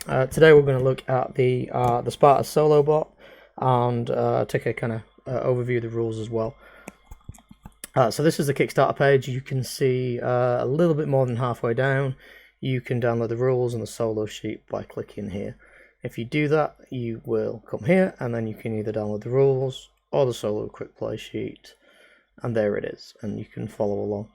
Today we're going to look at the Sparta solo bot and take a kind of overview of the rules as well. So this is the Kickstarter page. You can see a little bit more than halfway down. You can download the rules and the solo sheet by clicking here. If you do that, you will come here, and then you can either download the rules or the solo quick play sheet, and there it is. And you can follow along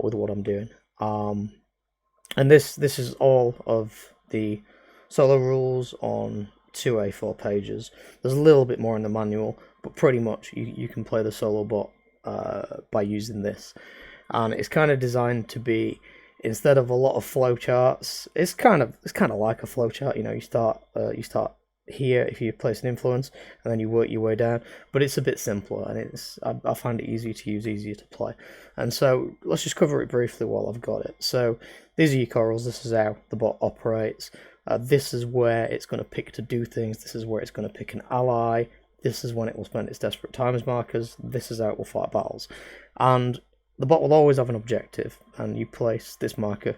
with what I'm doing. And this is all of the solo rules on 2 A4 pages. There's a little bit more in the manual, but pretty much you can play the solo bot by using this. And it's kind of designed to be, instead of a lot of flowcharts, it's kind of like a flowchart. You know, you start here if you place an influence, and then you work your way down. But it's a bit simpler, and I find it easy to use, easier to play. And so let's just cover it briefly while I've got it. So these are your corals. This is how the bot operates. This is where it's going to pick to do things. This is where it's going to pick an ally. This is when it will spend its desperate times markers. This is how it will fight battles. And the bot will always have an objective, and you place this marker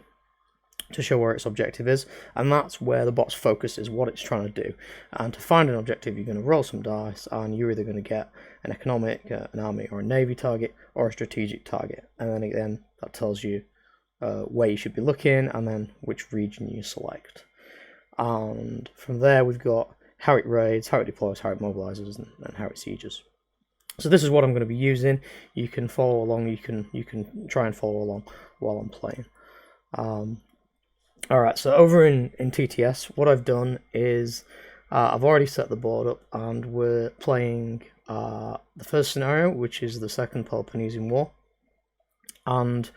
to show where its objective is, and that's where the bot's focus is, what it's trying to do. And to find an objective, you're going to roll some dice, and you're either going to get an economic, an army, or a navy target, or a strategic target. And then again, that tells you where you should be looking, and then which region you select. And from there, we've got how it raids, how it deploys, how it mobilizes, and how it sieges. So this is what I'm going to be using. You can follow along. You can try and follow along while I'm playing. Alright, so over in TTS, what I've done is I've already set the board up, and we're playing the first scenario, which is the Second Peloponnesian War. And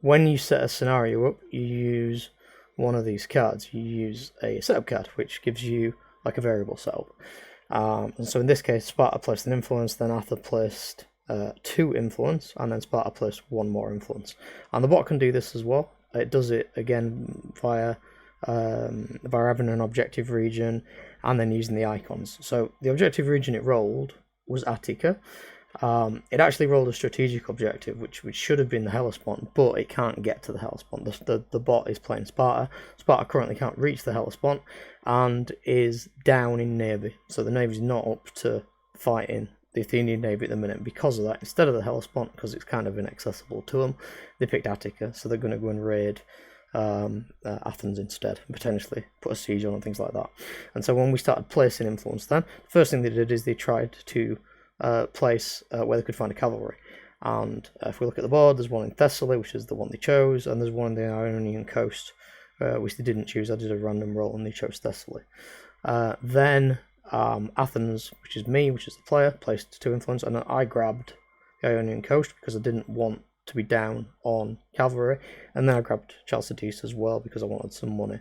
when you set a scenario up, you use one of these cards. You use a setup card, which gives you like a variable setup. And so in this case, Sparta placed an influence, then Athens placed 2 influence, and then Sparta placed 1 more influence. And the bot can do this as well. It does it again via having an objective region and then using the icons. So the objective region it rolled was Attica. It actually rolled a strategic objective, which should have been the Hellespont, but it can't get to the Hellespont. The bot is playing Sparta. Sparta currently can't reach the Hellespont and is down in navy. So the navy's not up to fighting the Athenian navy at the minute. Because of that, instead of the Hellespont, because it's kind of inaccessible to them, they picked Attica. So they're going to go and raid Athens instead, and potentially put a siege on and things like that. And so when we started placing influence, then the first thing they did is they tried to place where they could find a cavalry. And if we look at the board, there's one in Thessaly, which is the one they chose, and there's one in the Ionian coast, which they didn't choose. I did a random roll and they chose Thessaly. Then Athens, which is me, which is the player, placed 2 influence, and then I grabbed the Ionian coast because I didn't want to be down on cavalry, and then I grabbed Chalcidice as well because I wanted some money.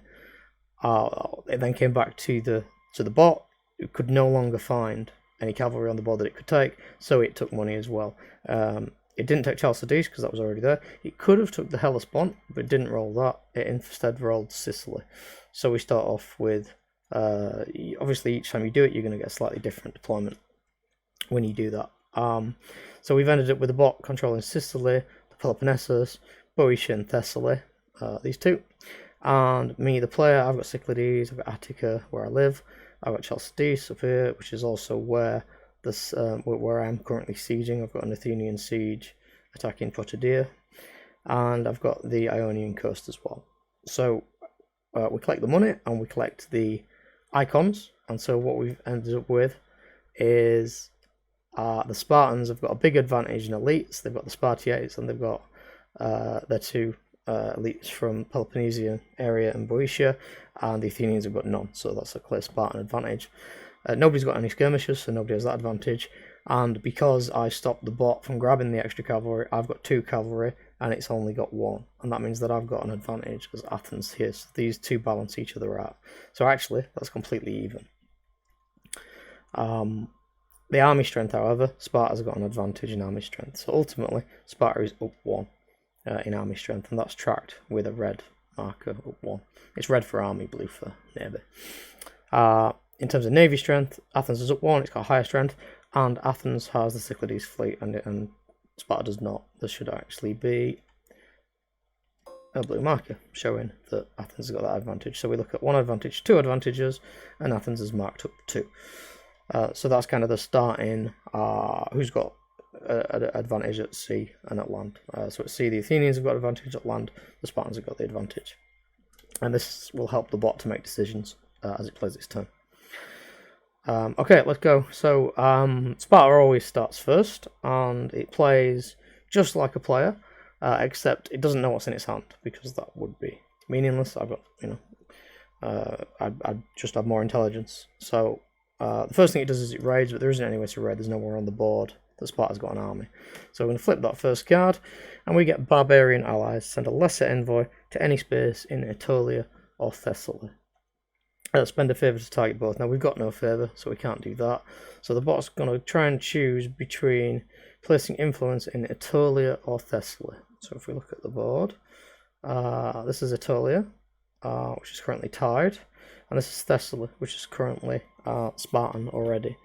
It then came back to the bot, who could no longer find any cavalry on the board that it could take, so it took money as well. It didn't take Chalcidice because that was already there. It could have took the Hellespont, but it didn't roll that. It instead rolled Sicily. So we start off with, obviously each time you do it, you're going to get a slightly different deployment when you do that. So we've ended up with the bot controlling Sicily, the Peloponnesus, Boeotia and Thessaly, these 2. And me, the player, I've got Cyclades, I've got Attica, where I live. I've got Chalcidice up here, which is also where where I'm currently sieging. I've got an Athenian siege attacking Protodia, and I've got the Ionian coast as well. So we collect the money and we collect the icons, and so what we've ended up with is the Spartans have got a big advantage in elites. They've got the Spartiates, and they've got their 2 elites from Peloponnesian area and Boeotia, and the Athenians have got none, so that's a clear Spartan advantage. Nobody's got any skirmishers, so nobody has that advantage, and because I stopped the bot from grabbing the extra cavalry, I've got 2 cavalry, and it's only got 1, and that means that I've got an advantage as Athens here, so these 2 balance each other out. So actually, that's completely even. The army strength, however, Sparta's got an advantage in army strength, so ultimately, Sparta is up 1. In army strength, and that's tracked with a red marker up 1. It's red for army, blue for navy. In terms of navy strength, Athens is up 1, it's got higher strength, and Athens has the Cyclades fleet, and Sparta does not. There should actually be a blue marker showing that Athens has got that advantage. So we look at 1 advantage, 2 advantages, and Athens has marked up 2. So that's kind of the starting who's got an advantage at sea and at land. So at sea the Athenians have got advantage, at land the Spartans have got the advantage. And this will help the bot to make decisions as it plays its turn. Okay, let's go. So Sparta always starts first, and it plays just like a player, except it doesn't know what's in its hand, because that would be meaningless. I've got, I'd just have more intelligence. So the first thing it does is it raids, but there isn't any way to raid. There's nowhere on the board that Sparta's got an army. So we're going to flip that first card, and we get barbarian allies. Send a lesser envoy to any space in Aetolia or Thessaly. Spend a favour to target both. Now we've got no favour, so we can't do that. So the bot's going to try and choose between placing influence in Aetolia or Thessaly. So if we look at the board, this is Aetolia, which is currently tied, and this is Thessaly, which is currently Spartan already.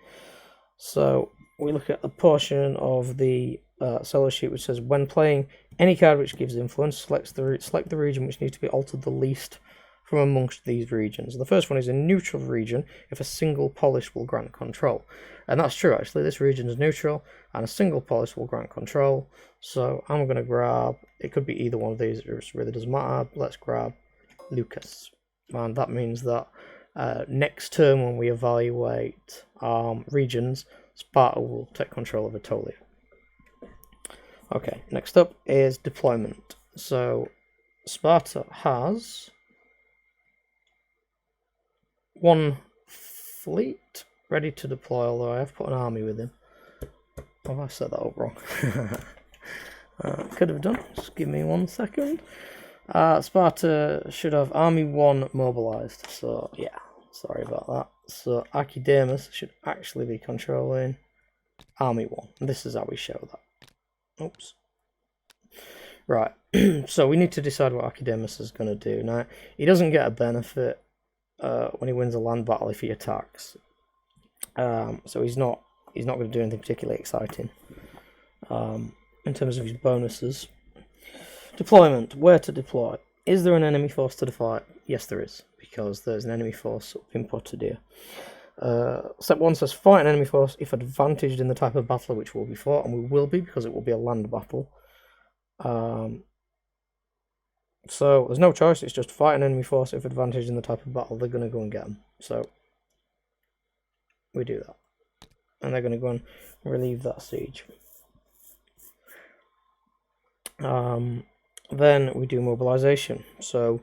So we look at a portion of the solo sheet which says, when playing any card which gives influence, select the region which needs to be altered the least from amongst these regions. The first one is a neutral region if a single polish will grant control. And that's true, actually. This region is neutral, and a single polish will grant control. So I'm going to grab, it could be either one of these, it really doesn't matter. Let's grab Lucas. And that means that next term when we evaluate regions, Sparta will take control of Aetolia. Okay, next up is deployment. So Sparta has 1 fleet ready to deploy, although I have put an army with him. Have I set that up wrong? Could have done. Just give me 1 second. Sparta should have Army 1 mobilized. So, yeah, sorry about that. So, Archidamus should actually be controlling Army 1. And this is how we show that. Oops. Right. So, we need to decide what Archidamus is going to do. Now, he doesn't get a benefit when he wins a land battle if he attacks. So he's not going to do anything particularly exciting in terms of his bonuses. Deployment. Where to deploy? Is there an enemy force to defy? Yes, there is, because there's an enemy force up in Potidaea. Step 1 says fight an enemy force if advantaged in the type of battle which will be fought, and we will be, because it will be a land battle. So there's no choice, it's just fight an enemy force if advantaged in the type of battle. They're going to go and get them. So we do that. And they're going to go and relieve that siege. Then we do mobilization. So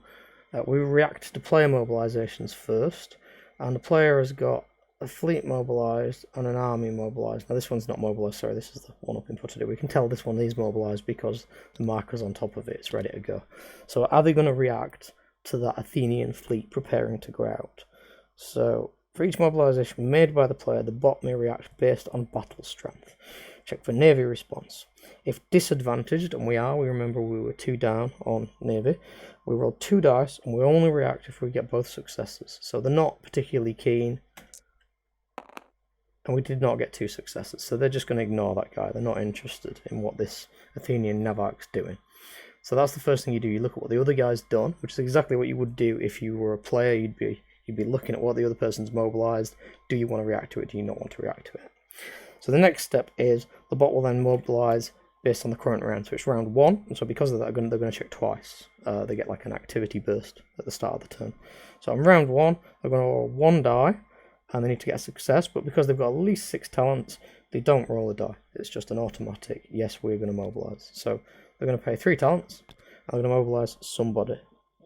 we react to player mobilizations first. And the player has got a fleet mobilized and an army mobilized. Now this one's not mobilized, sorry, this is the one up in Potidaea. We can tell this one is mobilized because the marker's on top of it, it's ready to go. So are they going to react to that Athenian fleet preparing to go out? So for each mobilization made by the player, the bot may react based on battle strength. Check for navy response. If disadvantaged, and we remember we were 2 down on navy, we roll 2 dice and we only react if we get both successes. So they're not particularly keen, and we did not get 2 successes, so they're just going to ignore that guy. They're not interested in what this Athenian Navak's doing. So that's the first thing you do. You look at what the other guy's done, which is exactly what you would do if you were a player. You'd be looking at what the other person's mobilized. Do you want to react to it? Do you not want to react to it? So the next step is the bot will then mobilize based on the current round. So it's round 1, and so because of that, they're going to check twice. They get like an activity burst at the start of the turn. So on round 1, they're going to roll 1 die, and they need to get a success, but because they've got at least 6 talents, they don't roll a die. It's just an automatic, yes, we're going to mobilize. So they're going to pay 3 talents, and they're going to mobilize somebody.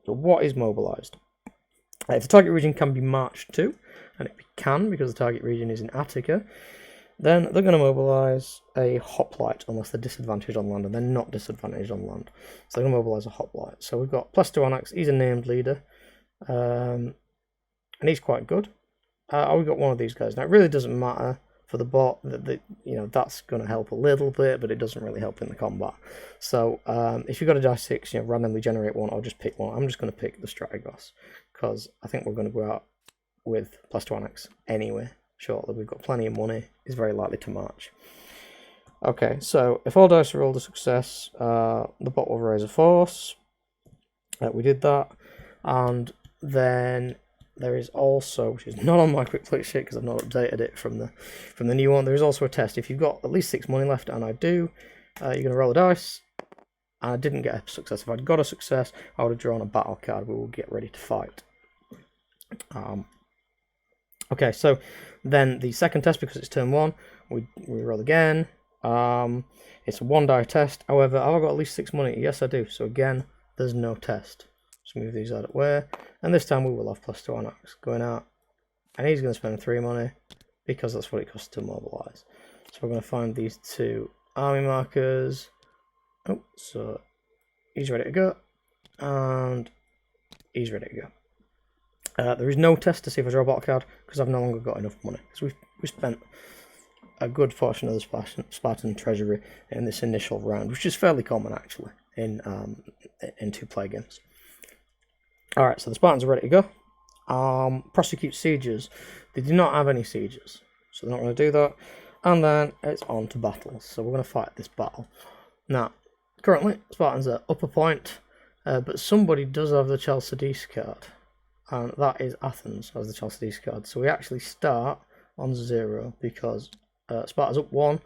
So what is mobilized? If the target region can be marched to, and it can because the target region is in Attica, then they're going to mobilize a hoplite unless they're disadvantaged on land, and they're not disadvantaged on land. So they're going to mobilize a hoplite. So we've got +2 Anax, he's a named leader, and he's quite good. We've got one of these guys. Now it really doesn't matter for the bot, that's going to help a little bit, but it doesn't really help in the combat. So if you've got a die 6, randomly generate one or just pick one. I'm just going to pick the Strategos, because I think we're going to go out with +2 Anax anyway. Shortly, we've got plenty of money, is very likely to march. Okay, so if all dice are rolled a success, the bot will raise a force. We did that, and then there is also, which is not on my quick play sheet because I've not updated it from the new one. There is also a test. If you've got at least 6 money left, and I do, you're going to roll a dice. I didn't get a success. If I'd got a success, I would have drawn a battle card. We will get ready to fight. Okay, so then the second test, because it's turn 1, we roll again. It's a 1 die test. However, have I got at least 6 money? Yes, I do. So again, there's no test. Let's move these out of the way. And this time we will have +2 on axe going out. And he's going to spend 3 money because that's what it costs to mobilise. So we're going to find these 2 army markers. Oh, so he's ready to go. And he's ready to go. There is no test to see if I draw a battle card because I've no longer got enough money. Because we spent a good portion of the Spartan treasury in this initial round, which is fairly common actually in 2-player games. Alright, so the Spartans are ready to go. Prosecute sieges. They do not have any sieges, so they're not going to do that. And then it's on to battles. So we're going to fight this battle. Now, currently, Spartans are up a point, but somebody does have the Chalcidice card. And that is Athens has the Chalcidice card. So we actually start on 0 because Sparta's up 1,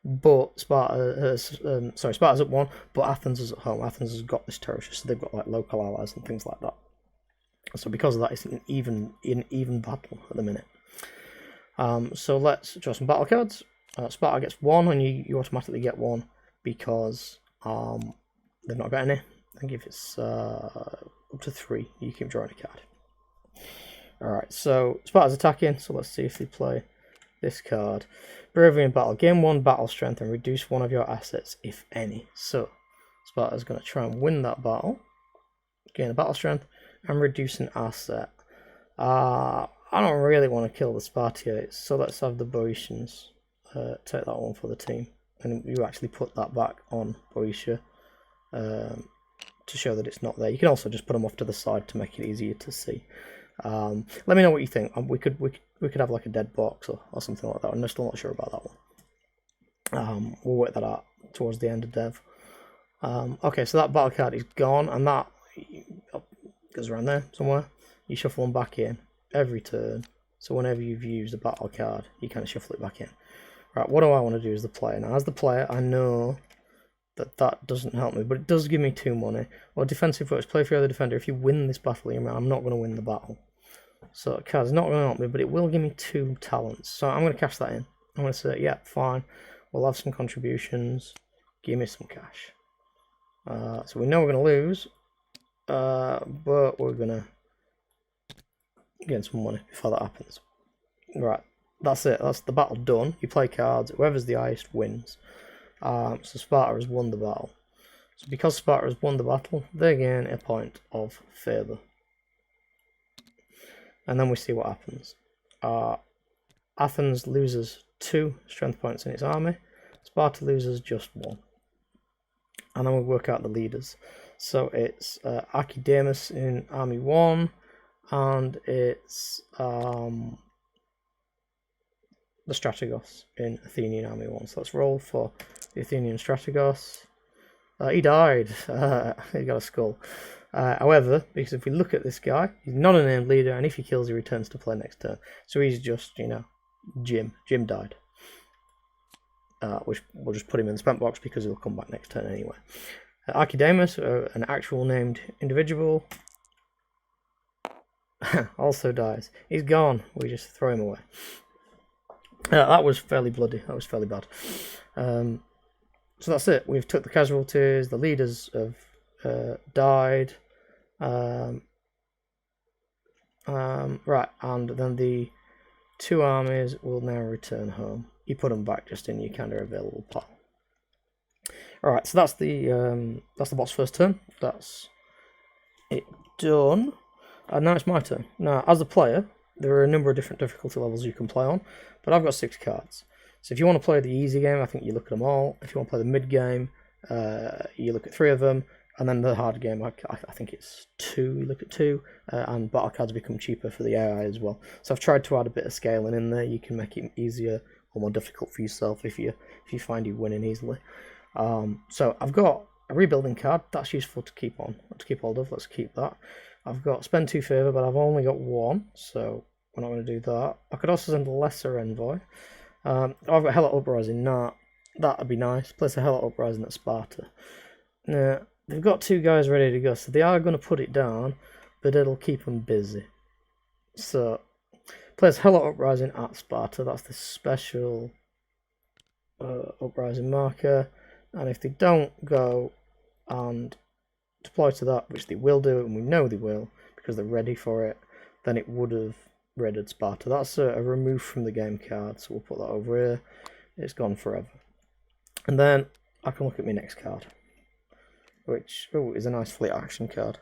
but Sparta's up 1, but Athens is at home. Athens has got this territory, so they've got like local allies and things like that. So because of that, it's an even battle at the minute. So let's draw some battle cards. Sparta gets 1, and you automatically get 1 because they've not got any. I think if it's up to 3, you keep drawing a card. Alright, so Sparta's attacking, so let's see if they play this card. Bravery in battle. Gain 1 battle strength and reduce 1 of your assets, if any. So, Sparta's going to try and win that battle. Gain a battle strength and reduce an asset. I don't really want to kill the Spartiates, so let's have the Boeotians take that one for the team. And you actually put that back on Boeotia to show that it's not there. You can also just put them off to the side to make it easier to see. Let me know what you think. We could have like a dead box or something like that. I'm still not sure about that one. We'll work that out towards the end of dev. Okay, so that battle card is gone, and that goes around there somewhere. You shuffle them back in every turn. So whenever you've used a battle card, you kind of shuffle it back in. Right, what do I want to do as the player? Now, as the player, I know that doesn't help me, but it does give me 2 money. Or defensive works, play for the other defender. If you win this battle, I'm not going to win the battle. So that card's not going to help me, but it will give me 2 talents. So I'm going to cash that in. I'm going to say, yeah, fine. We'll have some contributions. Give me some cash. So we know we're going to lose, but we're going to gain some money before that happens. Right, that's it. That's the battle done. You play cards. Whoever's the highest wins. So Sparta has won the battle. So because Sparta has won the battle, they gain a point of favour. And then we see what happens. Athens loses 2 strength points in its army. Sparta loses just 1. And then we work out the leaders. So it's Archidamus in army 1, and it's the Strategos in Athenian army 1. So let's roll for the Athenian Strategos. He died. He got a skull. However, because if we look at this guy, he's not a named leader, and if he kills, he returns to play next turn. So he's just, Jim. Jim died. Which we'll just put him in the spent box because he'll come back next turn anyway. Archidamus, an actual named individual, also dies. He's gone. We just throw him away. That was fairly bloody. That was fairly bad. So that's it. We've took the casualties. The leaders have died. Right, and then the 2 armies will now return home. You put them back just in your kind of available pile. All right, so that's the bot's first turn. That's it done. And now it's my turn. Now, as a player, there are a number of different difficulty levels you can play on, but I've got 6 cards. So if you want to play the easy game, I think you look at them all. If you want to play the mid game, you look at 3 of them, and then the hard game, I think it's 2. You look at 2, and battle cards become cheaper for the AI as well. So I've tried to add a bit of scaling in there. You can make it easier or more difficult for yourself if you find you're winning easily. So I've got a rebuilding card. That's useful to keep hold of. Let's keep that. I've got spend 2 favour, but I've only got 1, so we're not going to do that. I could also send a lesser envoy. I've got Hell at Uprising. Nah, that'd be nice. Place a Hell at Uprising at Sparta. Now, they've got 2 guys ready to go, so they are going to put it down, but it'll keep them busy. So, place Hell at Uprising at Sparta. That's the special Uprising marker. And if they don't go and deploy to that, which they will do, and we know they will, because they're ready for it, then it would have raided Sparta. That's a remove from the game card, so we'll put that over here. It's gone forever. And then I can look at my next card, which is a nice fleet action card,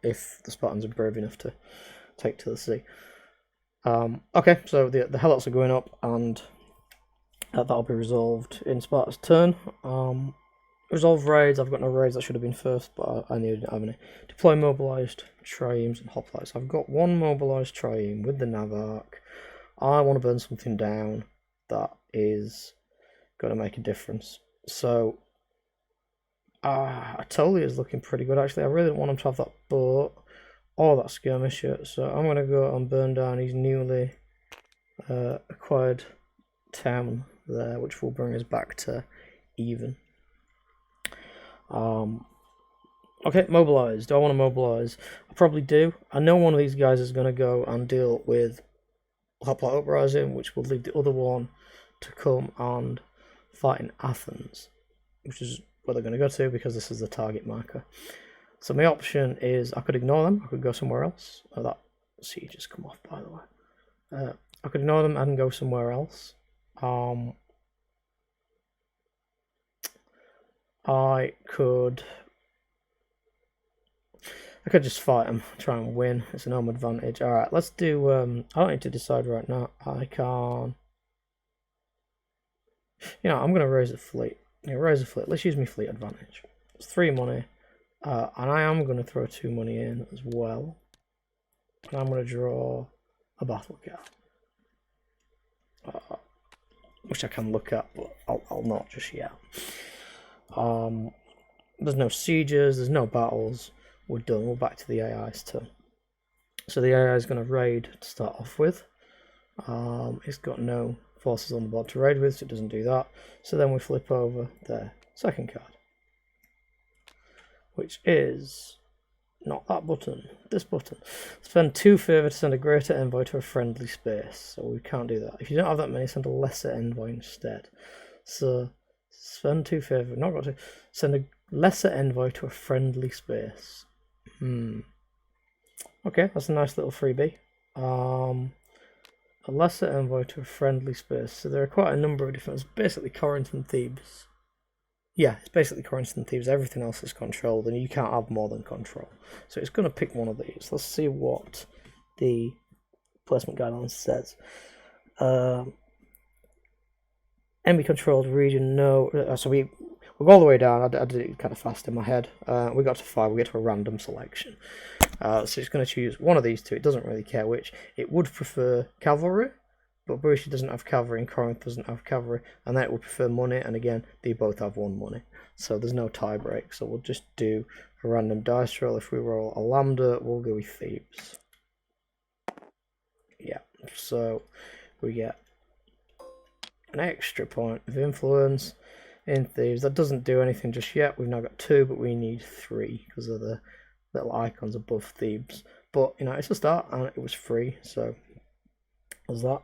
if the Spartans are brave enough to take to the sea. Okay, so the Helots are going up, and that'll be resolved in Sparta's turn. Resolve raids. I've got no raids. That should have been first, but I knew I didn't have any. Deploy mobilised triremes and hoplites. I've got 1 mobilised trireme with the nav arc. I want to burn something down that is going to make a difference. So, Atolia is looking pretty good, actually. I really don't want him to have that boat or that skirmisher. So I'm going to go and burn down his newly acquired town there, which will bring us back to even. Okay, mobilise. Do I want to mobilise? I probably do. I know one of these guys is going to go and deal with Hoplite Uprising, which will leave the other one to come and fight in Athens, which is where they're going to go to, because this is the target marker. So my option is I could ignore them. I could go somewhere else. Oh, that siege has come off, by the way. I could ignore them and go somewhere else. I could just fight them, try and win. It's an home advantage. Alright, let's do, I don't need to decide right now. I can, I'm going to raise a fleet. Raise a fleet. Let's use my fleet advantage. It's 3 money. And I am going to throw 2 money in as well. And I'm going to draw a battle card. Which I can look at, but I'll not just yet. There's no sieges, there's no battles. We're done. We're back to the AI's turn. So the AI is going to raid to start off with. It's got no forces on the board to raid with, so it doesn't do that. So then we flip over their second card, which is not that button, this button. Spend 2 favour to send a greater envoy to a friendly space. So we can't do that. If you don't have that many, send a lesser envoy instead. So spend 2 favour, not got to send a lesser envoy to a friendly space. Okay, that's a nice little freebie. A lesser envoy to a friendly space. So there are quite a number of different. It's basically Corinth and Thebes. Yeah, it's basically Corinth and Thebes. Everything else is controlled, and you can't have more than control. So it's going to pick one of these. Let's see what the placement guidelines says. Enemy controlled region, no. So we'll go all the way down. I did it kind of fast in my head. We got to 5. We get to a random selection. So it's going to choose one of these 2. It doesn't really care which. It would prefer cavalry, but Borussia doesn't have cavalry and Corinth doesn't have cavalry, and then it would prefer money, and again, they both have 1 money. So there's no tie break. So we'll just do a random dice roll. If we roll a lambda, we'll go with Thebes. Yeah, so we get an extra point of influence in Thebes. That doesn't do anything just yet. We've now got 2, but we need 3 because of the little icons above Thebes. But it's a start, and it was free, so there's that.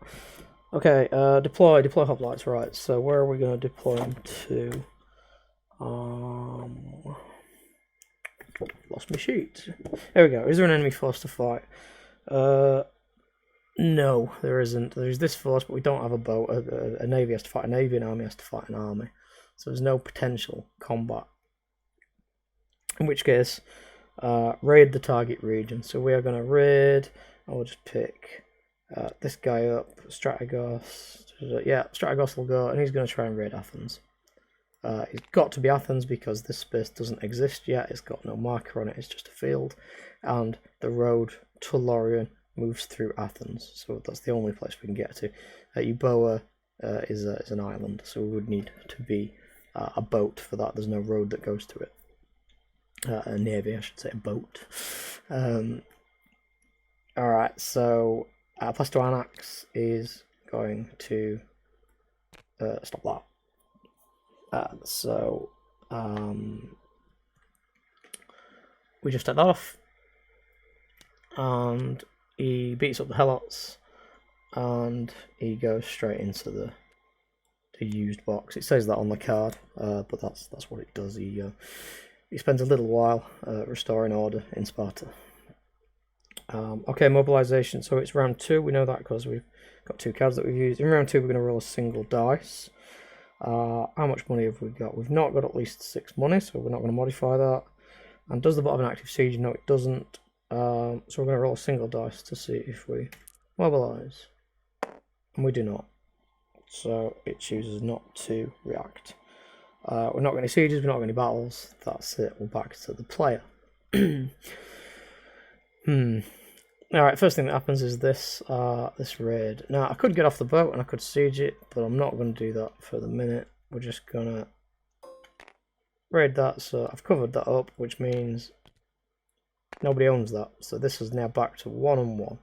Okay, deploy hoplites. Right, so where are we going to deploy them to? Lost my sheet. There we go. Is there an enemy force to fight? No, there isn't. There's this force, but we don't have a boat. A navy has to fight a navy, an army has to fight an army. So there's no potential combat. In which case, raid the target region. So we are going to raid. I'll just pick this guy up, Strategos. Yeah, Strategos will go, and he's going to try and raid Athens. It's got to be Athens because this space doesn't exist yet. It's got no marker on it. It's just a field, and the road to Lorien moves through Athens, so that's the only place we can get to. Euboea is an island, so we would need to be a boat for that. There's no road that goes to it. A navy, I should say, a boat. Alright, so Plasto Annex is going to stop that. We just take that off, and he beats up the Helots, and he goes straight into the used box. It says that on the card, but that's what it does. He spends a little while restoring order in Sparta. Okay, mobilization. So it's round 2. We know that because we've got 2 cards that we've used. In round 2, we're going to roll a single dice. How much money have we got? We've not got at least 6 money, so we're not going to modify that. And does the bot have an active siege? No, it doesn't. So we're going to roll a single dice to see if we mobilize. And we do not. So it chooses not to react. We're not going to sieges, we're not going to battles. That's it. We're back to the player. Alright, first thing that happens is this raid. Now, I could get off the boat and I could siege it, but I'm not going to do that for the minute. We're just going to raid that. So I've covered that up, which means nobody owns that. So this is now back to 1-on-1.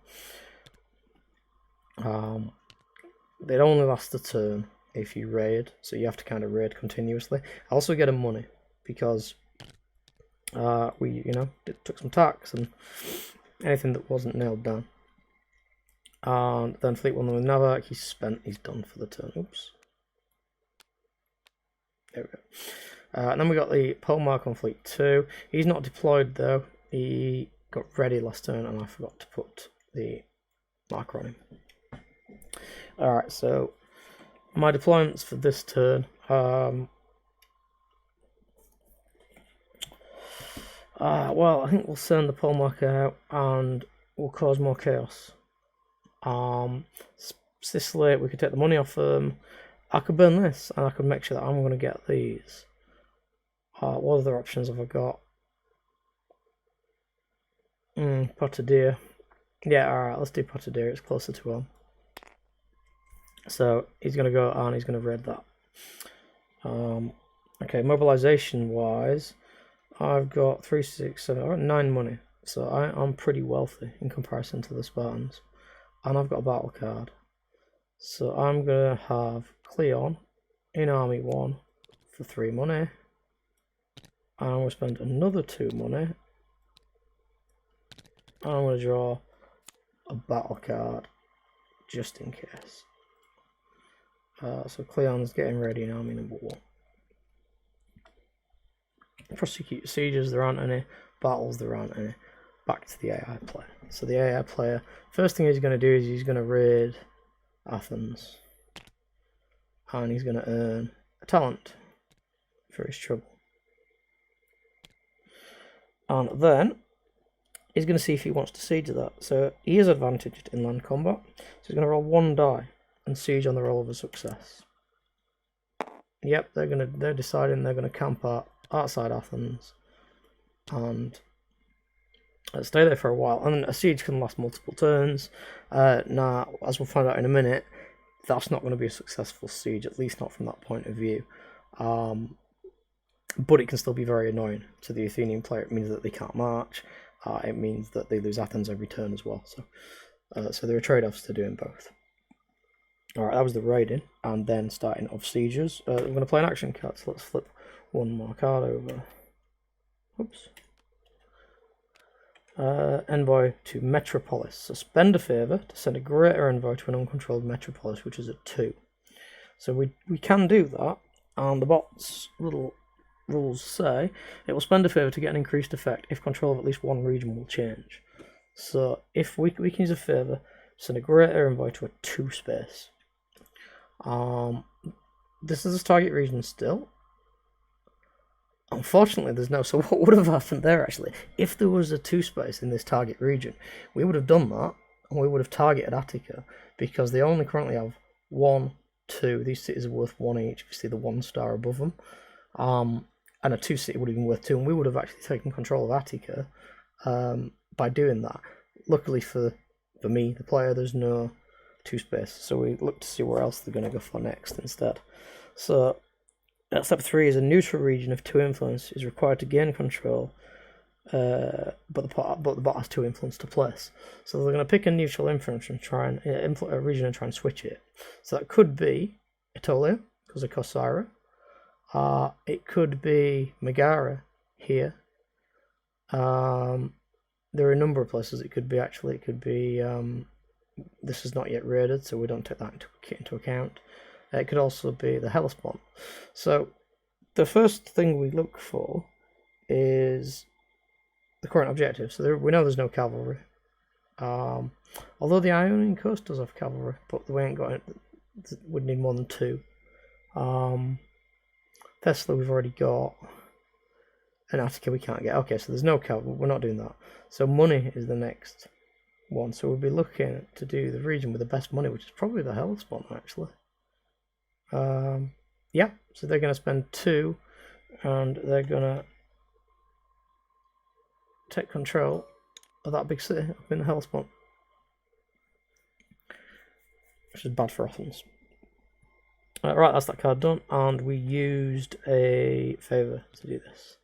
It only lasts a turn if you raid, so you have to kind of raid continuously. I also get a money because we, took some tax and anything that wasn't nailed down. And then Fleet 1 with Navak, he's done for the turn. Oops. There we go. And then we got the pole mark on Fleet 2. He's not deployed though. He got ready last turn and I forgot to put the marker on him. Alright, so my deployments for this turn. Well, I think we'll send the pole marker out and we'll cause more chaos. Sicily, we could take the money off them. I could burn this and I could make sure that I'm going to get these. What other options have I got? Potidier. Yeah, alright, let's do Potidier. It's closer to home. So he's going to go and he's going to raid that. Okay, mobilization wise, I've got 3, 6, 7, I've got 9 money. So I'm pretty wealthy in comparison to the Spartans. And I've got a battle card. So I'm going to have Cleon in Army 1 for 3 money. And I'm going to spend another 2 money. And I'm going to draw a battle card just in case. So Cleon's getting ready in Army number 1. Prosecute sieges, there aren't any. Battles, there aren't any. Back to the AI player. So the AI player, first thing he's going to do is he's going to raid Athens. And he's going to earn a talent for his trouble. And then he's going to see if he wants to siege that. So he is advantaged in land combat. So he's going to roll 1 die and siege on the roll of a success. Yep, they're deciding they're going to camp outside Athens and stay there for a while. And a siege can last multiple turns. Now, as we'll find out in a minute, that's not going to be a successful siege, at least not from that point of view. But it can still be very annoying to the Athenian player. It means that they can't march. It means that they lose Athens every turn as well. So there are trade-offs to doing both. Alright, that was the raiding, and then starting off sieges. We're going to play an action card, so let's flip 1 more card over. Oops. Envoy to Metropolis. So spend a favour to send a greater envoy to an uncontrolled metropolis, which is a 2. So we can do that, and the bot's little rules say it will spend a favour to get an increased effect if control of at least one region will change. So if we can use a favour, send a greater envoy to a 2 space. This is a target region still. Unfortunately, there's no. So what would have happened there actually? If there was a 2 space in this target region, we would have done that, and we would have targeted Attica because they only currently have 1, 2. These cities are worth 1 each. You see the 1 star above them, and a 2 city would have been worth 2, and we would have actually taken control of Attica by doing that. Luckily for me, the player, there's no 2 space, so we look to see where else they're going to go for next instead. So Step 3 is a neutral region of 2 influence is required to gain control, but the bot has 2 influence to place. So they're going to pick a neutral influence and try and a region and try and switch it. So that could be Etolia because of Kosara. It could be Megara here. There are a number of places it could be. Actually, it could be. This is not yet raided, so we don't take that into account. It could also be the Hellespont. So the first thing we look for is the current objective. So we know there's no cavalry. Although the Ionian coast does have cavalry, but we ain't got it. We'd need more than 2. Thessaly we've already got. And Attica we can't get. Okay, so there's no cavalry. We're not doing that. So money is the next one. So we'll be looking to do the region with the best money, which is probably the Hellespont, actually. Yeah, so they're going to spend 2, and they're going to take control of that big city up in the Hellespont, which is bad for Athens. Right, that's that card done, and we used a favour to do this.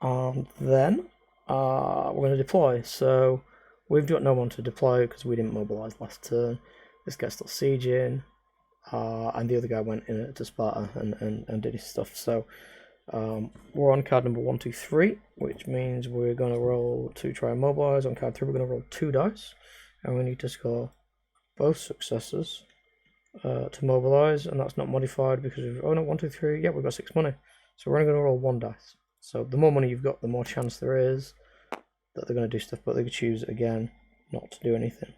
And then we're going to deploy. So we've got no one to deploy because we didn't mobilise last turn. This guy's still sieging, and the other guy went in to Sparta and did his stuff. So we're on card number 1, 2, 3, which means we're going to roll to try and mobilise. On card 3, we're going to roll 2 dice, and we need to score both successes to mobilise, and that's not modified because of, oh no, 1, 2, 3, yeah, we've got 6 money. So we're only going to roll 1 dice. So the more money you've got, the more chance there is that they're going to do stuff, but they could choose again not to do anything.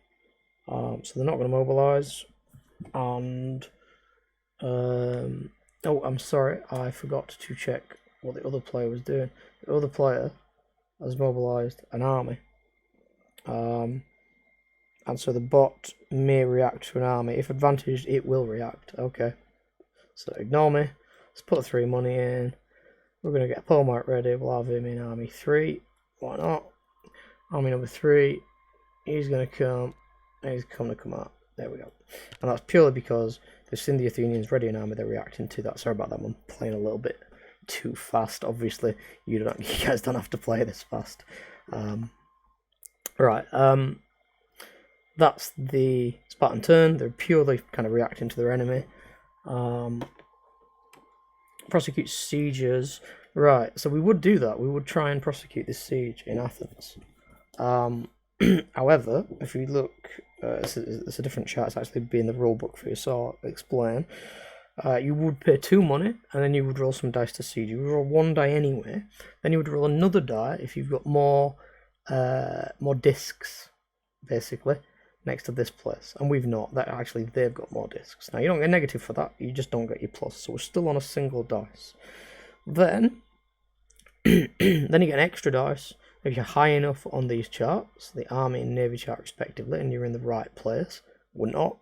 So they're not going to mobilise, and oh, I'm sorry, I forgot to check what the other player was doing. The other player has mobilised an army, and so the bot may react to an army. If advantaged, it will react. Okay, so ignore me. Let's put 3 money in. We're going to get a Polmark ready. We'll have him in army 3. Why not? Army number 3. He's going to come. He's going to come out. There we go. And that's purely because they've seen the Athenians ready an army. They're reacting to that. Sorry about that. I'm playing a little bit too fast. Obviously, you guys don't have to play this fast. Right. That's the Spartan turn. They're purely kind of reacting to their enemy. Prosecute sieges. Right, so we would do that. We would try and prosecute this siege in Athens. However, if you look, it's a different chart. It's actually be in the rule book for you, so I'll explain. You would pay 2 money, and then you would roll some dice to siege. You would roll 1 die anyway. Then you would roll another die if you've got more discs, basically, next to this place, and we've not. That actually they've got more discs. Now you don't get negative for that, you just don't get your plus, so we're still on a single dice. Then then you get an extra dice if you're high enough on these charts, the army and navy chart respectively, and you're in the right place. We're not.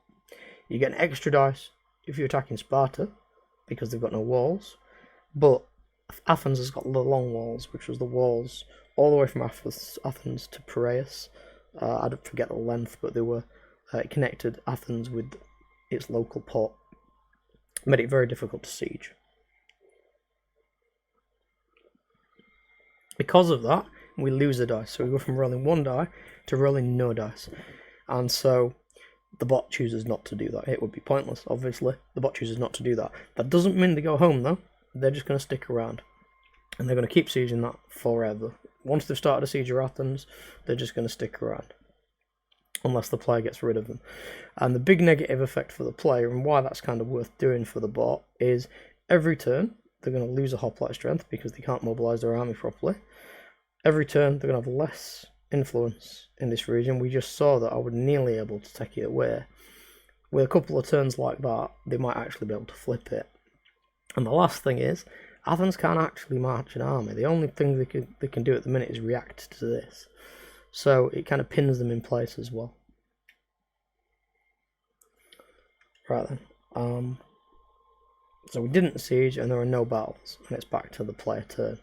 You get an extra dice if you're attacking Sparta because they've got no walls, but Athens has got the long walls, which was the walls all the way from Athens to Piraeus. I don't forget the length, but they were connected Athens with its local port. Made it very difficult to siege. Because of that, we lose a dice. So we go from rolling 1 die to rolling no dice. And so the bot chooses not to do that. It would be pointless, obviously. The bot chooses not to do that. That doesn't mean they go home, though. They're just going to stick around. And they're going to keep sieging that forever. Once they've started a siege of Athens, they're just going to stick around. Unless the player gets rid of them. And the big negative effect for the player, and why that's kind of worth doing for the bot, is every turn they're going to lose a hoplite strength because they can't mobilise their army properly. Every turn they're going to have less influence in this region. We just saw that I was nearly able to take it away. With a couple of turns like that, they might actually be able to flip it. And the last thing is, Athens can't actually march an army. The only thing they can do at the minute is react to this. So it kind of pins them in place as well. Right then. So we didn't siege and there are no battles. And it's back to the player turn.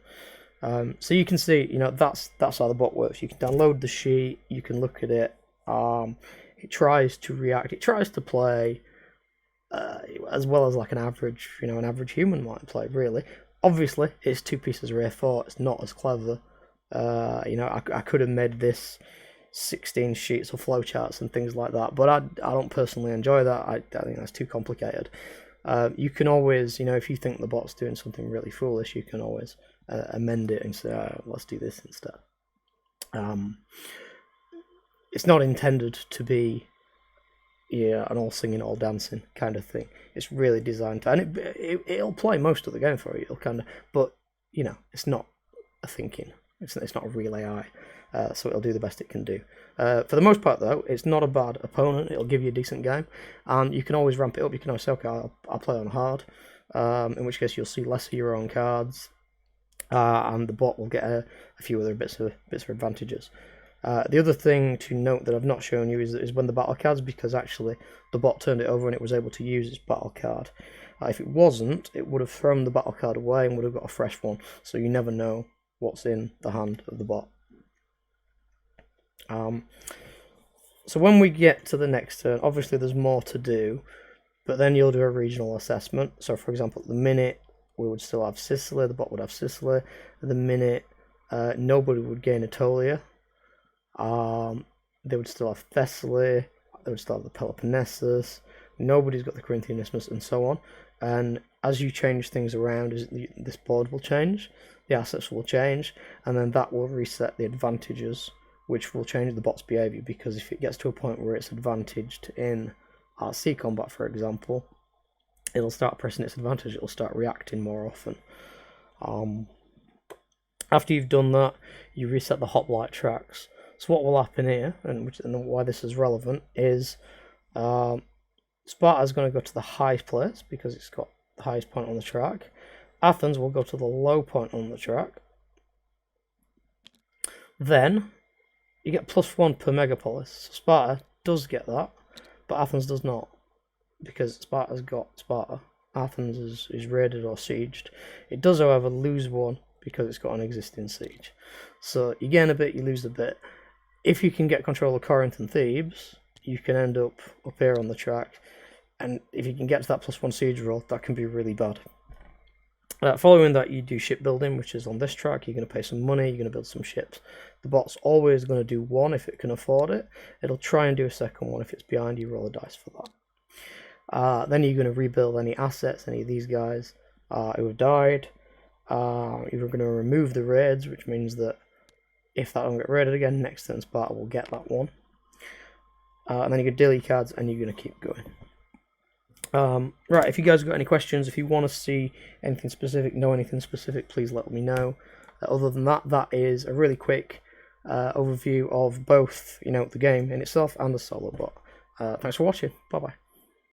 So you can see, that's how the bot works. You can download the sheet. You can look at it. It tries to react. It tries to play as well as like an average human might play. Really, obviously, it's 2 pieces of A4. It's not as clever. I could have made this 16 sheets of flowcharts and things like that, but I don't personally enjoy that. I think that's too complicated. You can always, if you think the bot's doing something really foolish, you can always amend it and say, let's do this instead. It's not intended to be an all singing, all dancing kind of thing. It's really designed to, and it'll play most of the game for you. It'll kind of, but it's not a thinking. It's not a real AI, so it'll do the best it can do. For the most part, though, it's not a bad opponent. It'll give you a decent game, and you can always ramp it up. You can always say, okay, I'll play on hard, in which case you'll see less of your own cards, and the bot will get a few other bits of advantages. The other thing to note that I've not shown you is when the battle cards, because actually the bot turned it over and it was able to use its battle card. If it wasn't, it would have thrown the battle card away and would have got a fresh one, so you never know what's in the hand of the bot. So when we get to the next turn, obviously there's more to do, but then you'll do a regional assessment. So for example, at the minute we would still have Sicily, the bot would have Sicily. At the minute nobody would gain Aetolia. They would still have Thessaly, they would still have the Peloponnesus, nobody's got the Corinthian Isthmus, and so on. And as you change things around, this board will change, the assets will change, and then that will reset the advantages, which will change the bot's behaviour, because if it gets to a point where it's advantaged in sea combat, for example, it'll start pressing its advantage, it'll start reacting more often. After you've done that, you reset the hoplite tracks. So what will happen here, and why this is relevant, is Sparta's going to go to the highest place because it's got the highest point on the track. Athens will go to the low point on the track. Then you get +1 per megapolis. So Sparta does get that, but Athens does not, because Sparta's got Sparta. Athens is raided or sieged. It does, however, lose 1 because it's got an existing siege. So you gain a bit, you lose a bit. If you can get control of Corinth and Thebes, you can end up here on the track, and if you can get to that +1 siege roll, that can be really bad. Following that, you do shipbuilding, which is on this track. You're going to pay some money, you're going to build some ships. The bot's always going to do 1 if it can afford it. It'll try and do a second one if it's behind you, roll a dice for that. Then you're going to rebuild any assets, any of these guys who have died. You're going to remove the raids, which means that if that don't get raided again, next turn Sparta will get that one. And then you get daily cards, and you're going to keep going. Right, if you guys have got any questions, if you want to see anything specific, know anything specific, please let me know. Other than that, that is a really quick overview of both, the game in itself and the solo bot. Thanks for watching. Bye-bye.